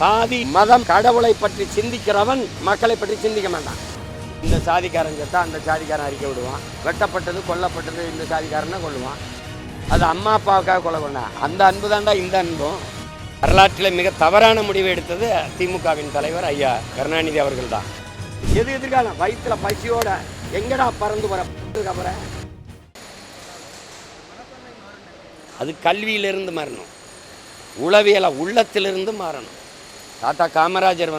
சாதி மதம் கடவுளை பற்றி சிந்திக்கிறவன் மக்களை பற்றி சிந்திக்க மாட்டான். இந்த சாதிக்காரன் செத்தா அந்த சாதிக்காரன் அறிக்கை விடுவான். வெட்டப்பட்டது கொல்லப்பட்டது இந்த சாதிக்காரனை கொள்ளுவான். அது அம்மா அப்பாவுக்காக கொலை பண்ண அந்த அன்பு தாண்டா இந்த அன்பும். வரலாற்றில் மிக தவறான முடிவை எடுத்தது திமுகவின் தலைவர் ஐயா கருணாநிதி அவர்கள் தான். எது எதிர்காலம் வயிற்றுல பசியோட எங்கடா பறந்து வர அது கல்வியிலிருந்து மாறணும், உளவியலை உள்ளத்திலிருந்து மாறணும். தாத்தா காமராஜர்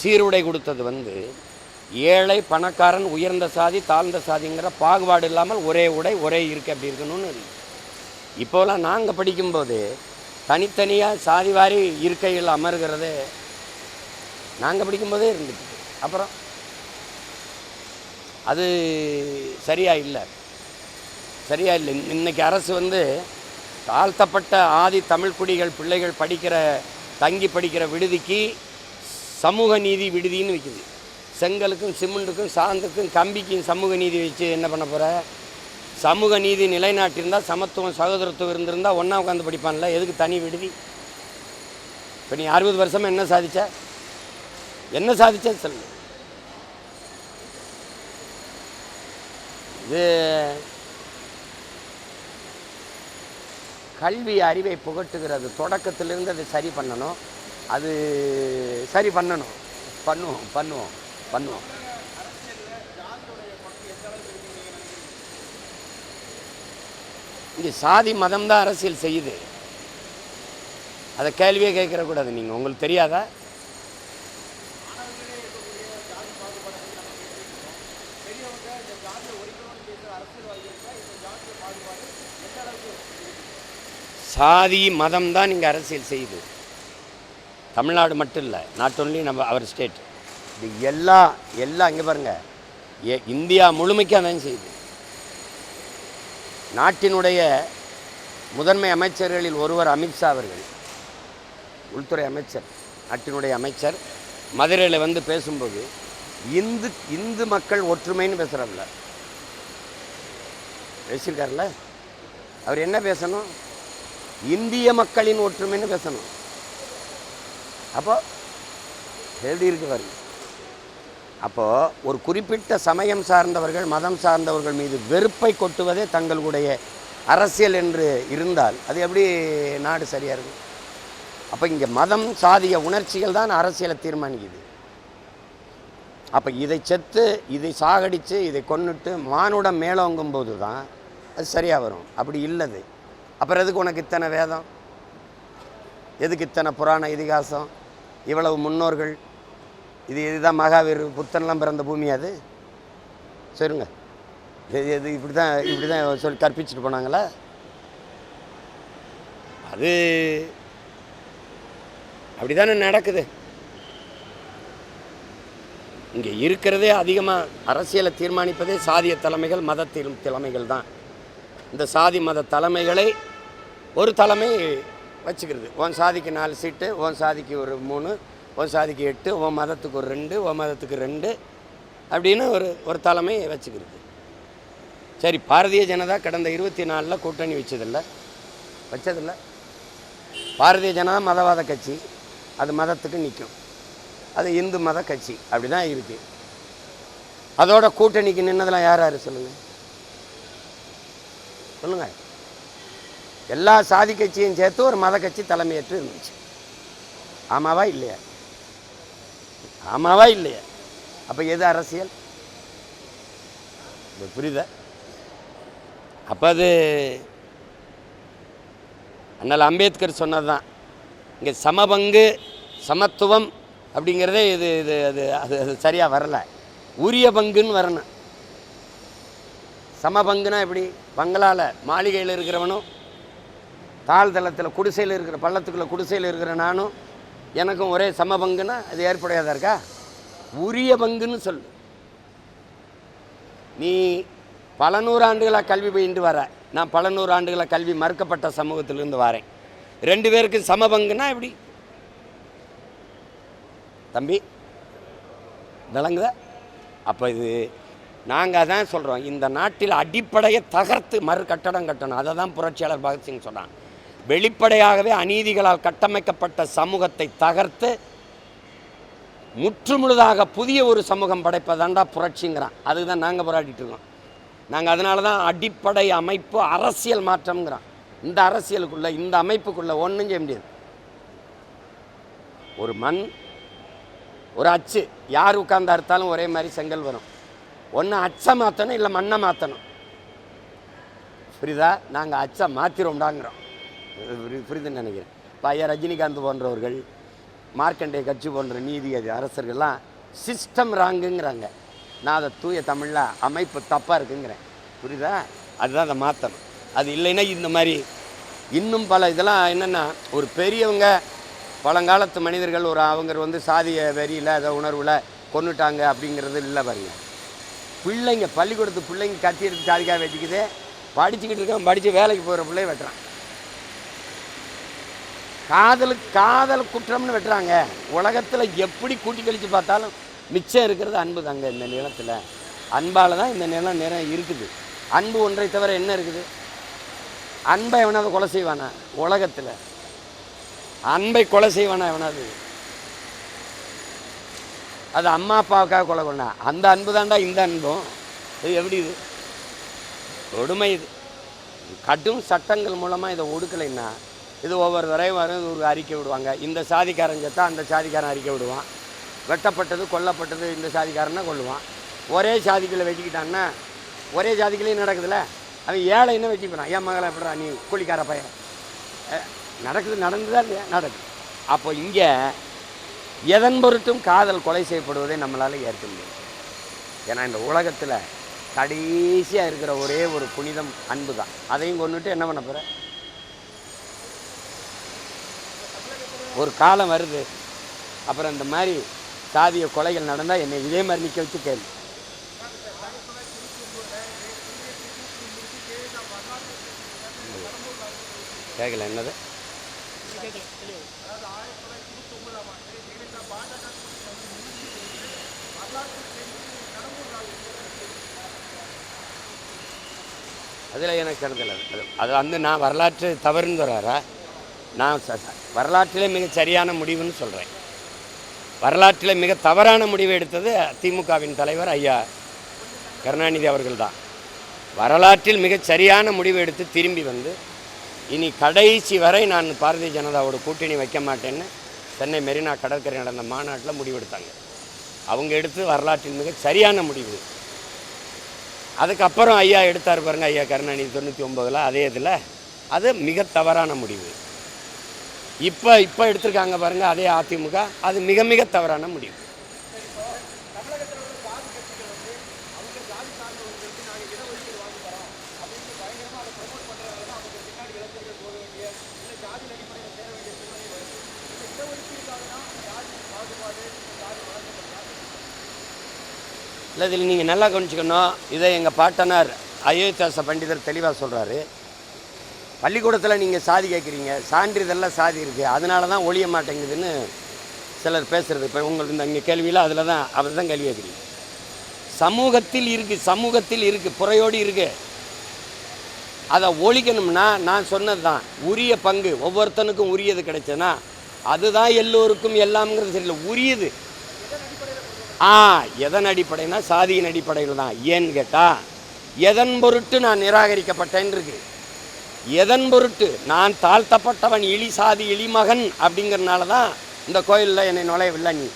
சீருடை கொடுத்தது ஏழை பணக்காரன் உயர்ந்த சாதி தாழ்ந்த சாதிங்கிற பாகுபாடு இல்லாமல் ஒரே உடை ஒரே இருக்கு அப்படி இருக்கணும்னு. இப்போலாம் நாங்கள் படிக்கும்போது தனித்தனியாக சாதி வாரி இருக்கையில் அமர்கிறது நாங்கள் படிக்கும்போதே இருந்துச்சு. அப்புறம் அது சரியா இல்லை. இன்றைக்கி அரசு தாழ்த்தப்பட்ட ஆதி தமிழ் குடிகள் பிள்ளைகள் தங்கி படிக்கிற விடுதிக்கு சமூக நீதி விடுதின்னு வைக்குது. செங்கலுக்கும் சிமெண்ட்டுக்கும் சாந்துக்கும் கம்பிக்கும் சமூக நீதி வச்சு என்ன பண்ண போகிற? சமூக நீதி நிலைநாட்டியிருந்தால் சமத்துவம் சகோதரத்துவம் இருந்திருந்தால் ஒன்றா உட்காந்து படிப்பான்ல, எதுக்கு தனி விடுதி? இப்போ நீ 60 வருஷமாக என்ன சாதிச்ச சொல்லு. இது கல்வி அறிவை புகட்டுகிறது. தொடக்கத்திலிருந்து அதை சரி பண்ணணும். அது சரி பண்ணுவோம். இங்கே சாதி மதம் தான் அரசியல் செய்யுது. அதை கேள்வியே கேட்கக்கூடாது. நீங்கள் உங்களுக்கு தெரியாதா? சாதி மதம் தான் இங்கே அரசியல் செய்யுது. தமிழ்நாடு மட்டும் இல்லை, நாட் ஒன்லி நம்ம அவர் ஸ்டேட். இது எல்லாம் இங்கே பாருங்கள், இந்தியா முழுமைக்காக தான் செய்யுது. நாட்டினுடைய முதன்மை அமைச்சர்களில் ஒருவர் அமித்ஷா அவர்கள், உள்துறை அமைச்சர், நாட்டினுடைய அமைச்சர், மதுரையில் பேசும்போது இந்து மக்கள் ஒற்றுமைன்னு பேசுகிறார்ல, பேசியிருக்காருல்ல. அவர் என்ன பேசணும்? இந்திய மக்களின் ஒற்றுமைன்னு பேசணும். அப்போ எழுதி இருக்கு பாருங்க. அப்போது ஒரு குறிப்பிட்ட சமயம் சார்ந்தவர்கள் மதம் சார்ந்தவர்கள் மீது வெறுப்பை கொட்டுவதே தங்களுடைய அரசியல் என்று இருந்தால் அது எப்படி நாடு சரியாக இருக்கும்? அப்போ இங்கே மதம் சாதிய உணர்ச்சிகள் தான் அரசியலை தீர்மானிக்குது. அப்போ இதை செத்து இதை சாகடித்து இதை கொன்னுட்டு மானுடம் மேலோங்கும் போது தான் அது சரியாக வரும். அப்படி இல்லது. அப்புறம் எதுக்கு உனக்கு இத்தனை வேதம், எதுக்கு இத்தனை புராண இதிகாசம், இவ்வளவு முன்னோர்கள், இதுதான் மகாவீர் புத்தன்லாம் பிறந்த பூமி அது சரிங்க. இது இப்படி தான் சொல்லி கற்பிச்சுட்டு போனாங்களா? அது அப்படி தானே நடக்குது. இங்கே இருக்கிறதே அதிகமாக அரசியலை தீர்மானிப்பதே சாதிய தலைமைகள் மத தலைமைகள் தான். இந்த சாதி மத தலைமைகளை ஒரு தலைமை வச்சுக்கிறது. உன் சாதிக்கு 4 சீட்டு, உன் சாதிக்கு ஒரு 3, உன் சாதிக்கு 8, உன் மதத்துக்கு ஒரு 2, உன் மதத்துக்கு 2 அப்படின்னு ஒரு தலைமை வச்சுக்கிறது. சரி, பாரதிய ஜனதா கடந்த 24 கூட்டணி வச்சதில்லை. பாரதிய ஜனதா மதவாத கட்சி, அது மதத்துக்கு நிற்கும், அது இந்து மத கட்சி, அப்படி தான் இருக்குது. அதோட கூட்டணிக்கு நின்னதெல்லாம் யார் சொல்லுங்கள். எல்லா சாதி கட்சியும் சேர்த்து ஒரு மத கட்சி தலைமையேற்று இருந்துச்சு. ஆமாவா இல்லையா? அப்போ எது அரசியல்? புரியுதா? அப்போ அது அண்ணல் அம்பேத்கர் சொன்னது தான். இங்கே சமபங்கு சமத்துவம் அப்படிங்கிறதே அது சரியாக வரலை. உரிய பங்குன்னு வரணும். சமபங்குனா எப்படி? பங்களால் மாளிகையில் இருக்கிறவனும் தாழ்தளத்தில் குடிசையில் இருக்கிற பள்ளத்துக்குள்ளே குடிசையில் இருக்கிற நானும் எனக்கும் ஒரே சமபங்குன்னா அது ஏற்புடையதாக இருக்கா? உரிய பங்குன்னு சொல்லு. நீ பல 100 ஆண்டுகளாக கல்வி பயின்று வர, நான் பல 100 ஆண்டுகளாக கல்வி மறுக்கப்பட்ட சமூகத்திலிருந்து வரேன். 2 பேருக்கு சமபங்குன்னா எப்படி தம்பி விளங்குதா? அப்போ இது நாங்கள் தான் சொல்கிறோம், இந்த நாட்டில் அடிப்படையை தகர்த்து மறு கட்டடம் கட்டணும். அதை தான் புரட்சியாளர் பகத்சிங் சொன்னான். வெளிப்படையாகவே அநீதிகளால் கட்டமைக்கப்பட்ட சமூகத்தை தகர்த்து முற்றுமுழுதாக புதிய ஒரு சமூகம் படைப்பதாண்டா புரட்சிங்கிறான். அதுக்கு தான் நாங்கள் போராடிட்டு இருக்கோம். நாங்கள் அதனால தான் அடிப்படை அமைப்பு அரசியல் மாற்றம்ங்கிறோம். இந்த அரசியலுக்குள்ளே, இந்த அமைப்புக்குள்ளே ஒன்றும் செய்ய முடியாது. ஒரு மண், ஒரு அச்சு, யார் உட்கார்ந்து அறுத்தாலும் ஒரே மாதிரி செங்கல் வரும். ஒன்று அச்சை மாற்றணும், இல்லை மண்ணை மாற்றணும். புரியுதா? நாங்கள் அச்சை மாற்றிரோம்டாங்கிறோம். புரியுதுன்னு நினைக்கிறேன். இப்போ ஐயா ரஜினிகாந்த் போன்றவர்கள், மார்க்கண்டே கட்சி போன்ற நீதி அரசர்கள்லாம் சிஸ்டம் ராங்குங்கிறாங்க. நான் அதை தூய தமிழில் அமைப்பு தப்பாக இருக்குங்கிறேன். புரியுதா? அதுதான் அதை மாற்றணும். அது இல்லைன்னா இந்த மாதிரி இன்னும் பல இதெல்லாம் என்னென்னா, ஒரு பெரியவங்க பழங்காலத்து மனிதர்கள் ஒரு அவங்க சாதிய வெறியில் அதை உணர்வில் கொண்டுட்டாங்க அப்படிங்கிறது இல்லை பாருங்க. பிள்ளைங்க பள்ளிக்கூடத்து பிள்ளைங்க கத்தி எடுத்து சாதிக்காக வச்சுக்குது. படிச்சுக்கிட்டு இருக்கான், படித்து வேலைக்கு போகிற பிள்ளைய வெட்டுறான். காதல் குற்றம்னு வெட்டுறாங்க. உலகத்தில் எப்படி கூட்டி கழித்து பார்த்தாலும் மிச்சம் இருக்கிறது அன்பு தாங்க. இந்த நிலத்தில் அன்பால் தான் இந்த நிலம் நிறைய இருக்குது. அன்பு ஒன்றை தவிர என்ன இருக்குது? அன்பை எவனாவது கொலை செய்வானா? உலகத்தில் அன்பை கொலை செய்வானா எவனாவது? அது அம்மா அப்பாவுக்காக கொலை கொண்டா அந்த அன்பு தாண்டா இந்த அன்பும். இது எப்படி? இது கொடுமை. இது கடும் சட்டங்கள் மூலமாக இதை ஒடுக்கலைன்னா இது ஒவ்வொரு தடவையும் வரும் ஒரு அறிக்கை விடுவாங்க. இந்த சாதிக்காரன் செத்தா அந்த சாதிக்காரன் அறிக்கை விடுவான். வெட்டப்பட்டது கொல்லப்பட்டது இந்த சாதிக்காரனை கொள்ளுவான். ஒரே சாதிகளை வச்சுக்கிட்டான்னா ஒரே ஜாதிகளையும் நடக்குதுல்ல. அவன் ஏழை என்ன வச்சுக்கிறான். என் மகளை எப்படா நீ கூலிக்கார பையன் நடந்துதான் இல்லையா? நடக்குது. அப்போ இங்கே எதன் பொருட்டும் காதல் கொலை செய்யப்படுவதை நம்மளால் ஏற்க முடியும். ஏன்னா இந்த உலகத்தில் கடைசியாக இருக்கிற ஒரே ஒரு புனிதம் அன்பு தான். அதையும் கொண்டுட்டு என்ன பண்ண போகிற? ஒரு காலம் வருது, அப்புறம் இந்த மாதிரி சாதிய கொலைகள் நடந்தால் என்னை இதே மாதிரி நிற்க வச்சு கேள்வி கேட்கல. என்னது? அதில் எனக்கு கருதலை. அது நான் வரலாற்று தவறுன்னு வர்றாரா? நான் வரலாற்றிலே மிக சரியான முடிவுன்னு சொல்கிறேன். வரலாற்றில் மிக தவறான முடிவு எடுத்தது திமுகவின் தலைவர் ஐயா கருணாநிதி அவர்கள் தான். வரலாற்றில் மிக சரியான முடிவு எடுத்து திரும்பி வந்து இனி கடைசி வரை நான் பாரதிய ஜனதாவோட கூட்டணி வைக்க மாட்டேன்னு சென்னை மெரினா கடற்கரை நடந்த மாநாட்டில் முடிவெடுத்தாங்க. அவங்க எடுத்து வரலாற்றில் மிக சரியான முடிவு. அதுக்கப்புறம் ஐயா எடுத்தார் பாருங்க, ஐயா கருணாநிதி 99 அதே இதில், அது மிக தவறான முடிவு. இப்போ எடுத்திருக்காங்க பாருங்க அதே அதிமுக, அது மிக மிக தவறான முடிவு. இல்லை, இதில் நீங்கள் நல்லா கவனிச்சுக்கணும். இதை எங்கள் பாட்டனார் அயோத்தியாச பண்டிதர் தெளிவாக சொல்கிறாரு. பள்ளிக்கூடத்தில் நீங்கள் சாதி கேட்குறீங்க, சான்றிதழில் சாதி இருக்குது, அதனால தான் ஒழிய மாட்டேங்குதுன்னு சிலர் பேசுகிறது. இப்போ உங்களுக்கு இந்த இங்கே கேள்வியில் அதில் தான் அவர் தான் கேள்வி கேட்குறீங்க. சமூகத்தில் இருக்குது, புறையோடு இருக்குது. அதை ஒழிக்கணும்னா நான் சொன்னது தான், உரிய பங்கு ஒவ்வொருத்தனுக்கும் உரியது கிடைச்சதுன்னா அதுதான் எல்லோருக்கும் எல்லாம்ங்கிறது சரியில்லை, உரியது. எதன் அடிப்படைனா சாதியின் அடிப்படையில் தான். ஏன்னு கேட்டால் எதன் பொருட்டு நான் நிராகரிக்கப்பட்டேன் இருக்கு. எதன் பொருட்டு நான் தாழ்த்தப்பட்டவன், இழி சாதி இழிமகன் அப்படிங்கிறனால தான் இந்த கோயிலில் என்னை நுழையவில்லை நீ,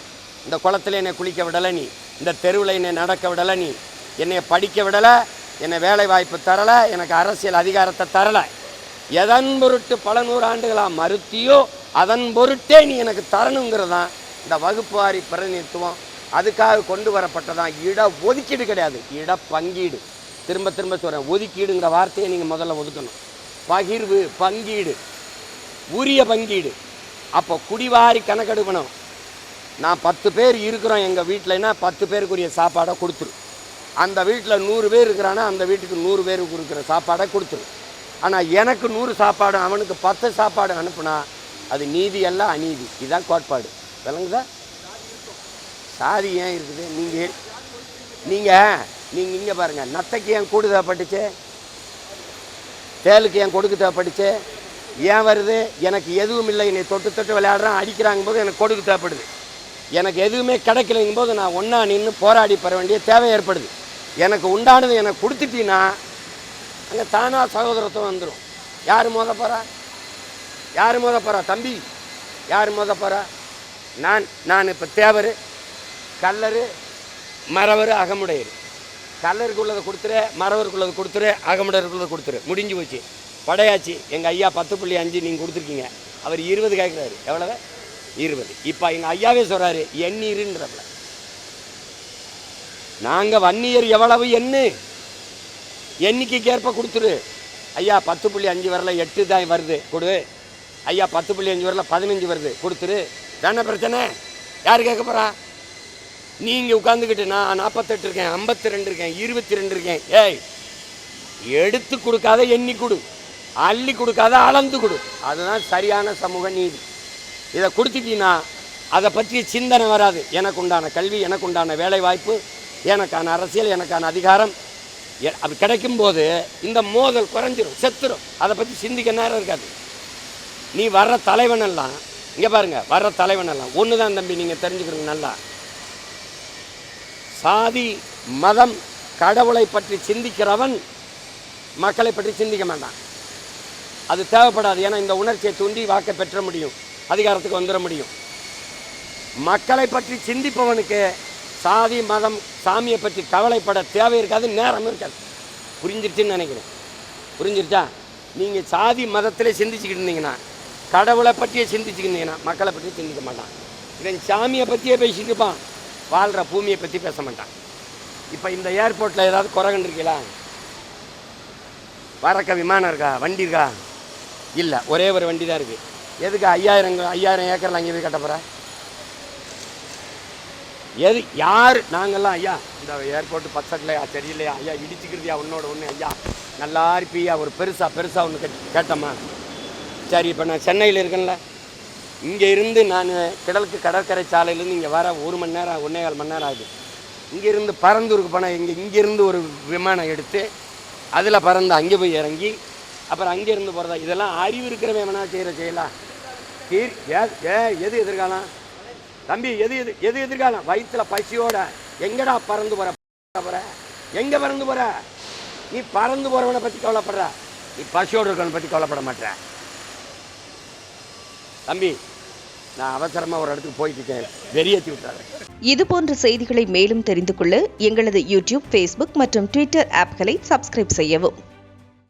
இந்த குளத்தில் என்னை குளிக்க விடலை நீ, இந்த தெருவில் என்னை நடக்க விடலை நீ, என்னை படிக்க விடலை, என்னை வேலை வாய்ப்பு தரலை, எனக்கு அரசியல் அதிகாரத்தை தரலை. எதன் பொருட்டு பல நூறாண்டுகளாக மறுத்தியோ அதன் பொருட்டே நீ எனக்கு தரணுங்கிறது தான் இந்த வகுப்பு வாரி பிரதிநிதித்துவம். அதுக்காக கொண்டு வரப்பட்டதான். இட ஒதுக்கீடு கிடையாது, இட பங்கீடு. திரும்ப திரும்ப சொல்கிறேன், ஒதுக்கீடுங்கிற வார்த்தையை நீங்கள் முதல்ல ஒதுக்கணும். பகிர்வு, பங்கீடு, உரிய பங்கீடு. அப்போ குடிவாரி கணக்கெடுக்கணும். நான் 10 பேர் இருக்கிறோம் எங்கள் வீட்டிலன்னா 10 பேருக்குரிய சாப்பாடை கொடுத்துரு. அந்த வீட்டில் 100 பேர் இருக்கிறான்னா அந்த வீட்டுக்கு 100 பேருக்கு கொடுக்குற சாப்பாடை கொடுத்துரு. ஆனால் எனக்கு 100 சாப்பாடு அவனுக்கு 10 சாப்பாடு அனுப்புனா அது நீதி அல்ல, அநீதி. இதுதான் கோட்பாடு. விளங்குதா? சாதி ஏன் இருக்குது? நீங்கள் இங்கே பாருங்கள், நத்தைக்கு ஏன் கூடு தேவைப்பட்டுச்சு, தேலுக்கு ஏன் கொடுக்க தேவைப்பட்டுச்சு, ஏன் வருது? எனக்கு எதுவும் இல்லை, என்னை தொட்டு தொட்டு விளையாடுறான், அடிக்கிறாங்க போது எனக்கு கொடுக்கு தேவைப்படுது. எனக்கு எதுவுமே கிடைக்கலைங்கும் போது நான் ஒன்றா நின்று போராடி பெற வேண்டிய தேவை ஏற்படுது. எனக்கு உண்டானது எனக்கு கொடுத்துட்டீங்கன்னா அங்கே தானாக சகோதரத்துவம் வந்துடும். யார் மோத போகிறா? யார் மோத போகிறா? தம்பி யார் மோத போகிறா? நான் இப்போ தேவர், கல்லர், மறவர், அகமுடையர். கல்லருக்கு உள்ளதை கொடுத்துரு, மறவருக்குள்ளதை கொடுத்துரு, அகமுடையருக்குள்ளதை கொடுத்துரு, முடிஞ்சு போச்சு. படையாச்சு. எங்கள் ஐயா 10.5 நீங்கள் கொடுத்துருக்கீங்க. அவர் 20 கேட்குறாரு. எவ்வளவு? 20. இப்போ எங்கள் ஐயாவே சொல்கிறாரு எண்ணீருன்றப்பல. நாங்கள் வன்னியர் எவ்வளவு எண்ணிக்கைக்கு ஏற்ப கொடுத்துரு. ஐயா 10.5 வரல 8 தான் வருது கொடு. ஐயா 10.5 வரல 15 வருது கொடுத்துரு. தானே பிரச்சனை? யார் கேட்க போகிறா? நீங்கள் உட்காந்துக்கிட்டு நான் 48 இருக்கேன், 52 இருக்கேன், 22 இருக்கேன். ஏய், எடுத்து கொடுக்காத எண்ணி கொடு, அள்ளி கொடுக்காத அளந்து கொடு. அதுதான் சரியான சமூக நீதி. இதை கொடுத்துட்டீங்கன்னா அதை பற்றிய சிந்தனை வராது. எனக்கு உண்டான கல்வி, எனக்கு உண்டான வேலை வாய்ப்பு, எனக்கான அரசியல், எனக்கான அதிகாரம் அது கிடைக்கும்போது இந்த மோதல் குறைஞ்சிரும், செத்துரும். அதை பற்றி சிந்திக்க நேரம் இருக்காது. நீ வர்ற தலைவனெல்லாம் இங்கே பாருங்கள், வர்ற தலைவனெல்லாம் ஒன்று தான் தம்பி, நீங்கள் தெரிஞ்சுக்கிறீங்க நல்லா. சாதி, மதம், கடவுளை பற்றி சிந்திக்கிறவன் மக்களை பற்றி சிந்திக்க மாட்டான். அது தேவைப்படாது. ஏன்னா இந்த உணர்ச்சியை தூண்டி வாக்கை பெற்ற முடியும், அதிகாரத்துக்கு வந்துட முடியும். மக்களை பற்றி சிந்திப்பவனுக்கு சாதி, மதம், சாமியை பற்றி கவலைப்பட தேவை இருக்காது, நேரம் இருக்காது. புரிஞ்சிருச்சுன்னு நினைக்கிறேன். புரிஞ்சிருச்சா? நீங்கள் சாதி மதத்திலே சிந்திச்சுக்கிட்டு இருந்தீங்கன்னா, கடவுளை பற்றியே சிந்திச்சுக்கிட்டீங்கன்னா மக்களை பற்றி சிந்திக்க மாட்டான். இவன் சாமியை பற்றியே பேசிட்டு இருப்பான், வாழ்கிற பூமியை பற்றி பேச மாட்டான். இப்போ இந்த ஏர்போர்ட்டில் ஏதாவது குறை கண்டிருக்கீங்களா? வரக்க விமானம் இருக்கா? வண்டி இருக்கா? இல்லை, ஒரே ஒரு வண்டி தான் இருக்குது. எதுக்கு 5000 ஏக்கரில் அங்கே போய் கட்ட போகிற? எது? யார்? நாங்கள்லாம் ஐயா இந்த ஏர்போர்ட்டு பச்சைக்கலையா சரியில்லையா ஐயா, இடிச்சுக்கிறதையா உன்னோட ஒன்று ஐயா, நல்லா இருப்பியா, ஒரு பெருசாக ஒன்று கேட்டோமா? சரி, இப்போ நான் சென்னையில் இருக்கேன்ல, இங்கே இருந்து நான் கிழக்கு கடற்கரை சாலையிலேருந்து இங்கே வர 1 மணி நேரம் 1.25 மணி நேரம் ஆகுது. இங்கேருந்து பரந்தூருக்கு போனால் இங்கேருந்து ஒரு விமானம் எடுத்து அதில் பறந்து அங்கே போய் இறங்கி அப்புறம் அங்கேருந்து போகிறதா? இதெல்லாம் அறிவு இருக்கிறவன் வேணா செய்யலாம். எது எதிர்காலம் தம்பி? எது எதிர்காலம்? வயிற்றுல பசியோட எங்கடா பறந்து போகிற? எங்கே பறந்து போகிற? நீ பறந்து போகிறவனை பற்றி கவலைப்படுற, நீ பசியோடு இருக்கவனை பற்றி கவலைப்பட மாட்டேற. தம்பி, நான் அவசரமாக ஒரு இடத்துக்கு போயிட்டு இருக்கேன், வெறியேற்றி விட்டுறாரு. இது போன்ற செய்திகளை மேலும் தெரிந்து கொள்ள எங்களது யூடியூப், ஃபேஸ்புக் மற்றும் ட்விட்டர் ஆப்களை சப்ஸ்கிரைப் செய்யவும்.